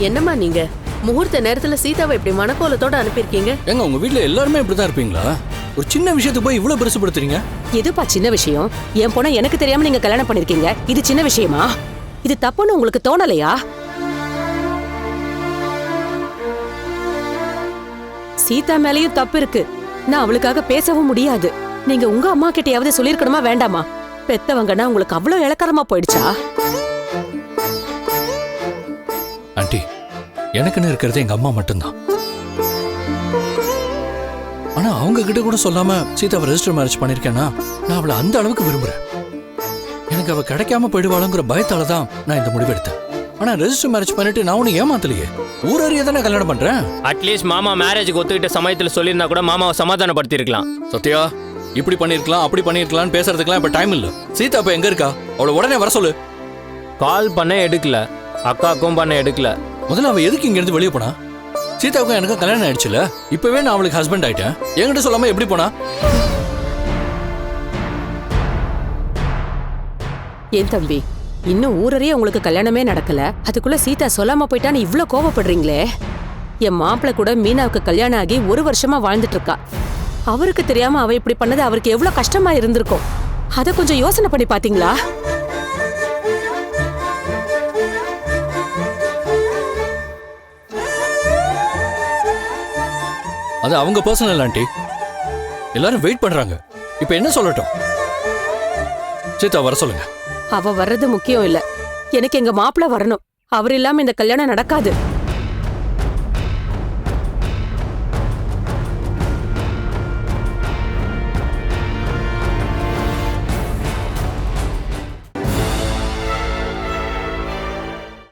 என்னம்மா நீங்க முகூர்த்த நேரத்துல சீதாவை இப்படி மனக்கோலத்தோட அனுப்பியிருக்கீங்க? எங்க உங்க வீட்ல எல்லாருமே இப்படிதான் இருப்பீங்களா? ஒரு சின்ன விஷயத்துக்கு போய் இவ்வளவு பெருசுபடுத்துறீங்க? எதுப்பா சின்ன விஷயம்? என் பொண்ணை எனக்கு தெரியாம நீங்க கல்யாணம் பண்ணிருக்கீங்க. இது சின்ன விஷயமா? இது தப்புன்னு உங்களுக்கு தோணலையா? சீதா மேலயும் தப்பு இருக்கு. நான் அவளுக்காக பேசவும் முடியாது. நீங்க உங்க அம்மா கிட்டயாவது சொல்லிருக்கணுமா வேண்டாமா? பெத்தவங்கன்னா உங்களுக்கு அவ்வளவு இளக்காரமா போயிடுச்சா? ஆண்டி, எனக்குன்னு இருக்கிறது எங்க அம்மா மட்டும்தான். ஆனா அவங்க கிட்ட கூட சொல்லாம சீதாவை ரெஜிஸ்டர் மேரேஜ் பண்ணிருக்கேன்னா நான் அவளை அந்த அளவுக்கு விரும்புறேன். எனக்கு அவ கிடைக்காம போயிடுவாளுங்கிற பயத்தால தான் நான் இந்த முடிவு எடுத்தேன். ஆனா ரெஜிஸ்டர் மேரேஜ் பண்ணிட்டு நான் ஒன்னும் ஏமாத்தலையே. ஊரறிய தானே கல்யாணம் பண்றேன். அட்லீஸ்ட் மாமா மேரேஜுக்கு ஒத்துக்கிட்ட சமயத்துல சொல்லியிருந்தா கூட மாமாவை சமாதானப்படுத்தி இருக்கலாம். சத்யா, இப்படி பண்ணிருக்கலாம் அப்படி பண்ணிருக்கலாம்னு பேசுறதுக்குலாம் இப்ப டைம் இல்ல. சீதா இப்ப எங்க இருக்கா? அவளை உடனே வர சொல்லு. கால் பண்ண எடுக்கல, அக்காக்கும் பண்ண எடுக்கல. முதல்ல அவ எதுக்கு இங்க இருந்து வெளியே போனா? சீதாவுக்கும் எனக்கு கல்யாணம் ஆயிடுச்சுல. இப்பவே நான் அவளுக்கு ஹஸ்பண்ட் ஆயிட்டேன். என்கிட்ட சொல்லாம எப்படி போனா? ஏன் தம்பி, இன்னும் ஊரறிய உங்களுக்கு கல்யாணமே நடக்கல, அதுக்குள்ள சீதா சொல்லாம போயிட்டான்னு இவ்ளோ கோவப்படுறீங்களே? என் மாப்பிள்ள கூட மீனாவுக்கு கல்யாணம் ஆகி 1 வருஷமா வாழ்ந்துட்டு இருக்கா. அவருக்கு தெரியாம அவ இப்படி பண்ணது அவருக்கு எவ்வளவு கஷ்டமா இருந்திருக்கும். அத கொஞ்சம் யோசனை பண்ணி பாத்தீங்களா? அது அவங்க பர்சனல் ஆண்டி. எல்லாரும் வெயிட் பண்றாங்க. இப்ப என்ன சொல்லட்டும்? சீதா வர சொல்லுங்க. அவ வர்றது முக்கியம் இல்ல, எனக்கு எங்க மாப்பிள்ள வரணும். அவர் இல்லாம இந்த கல்யாணம் நடக்காது.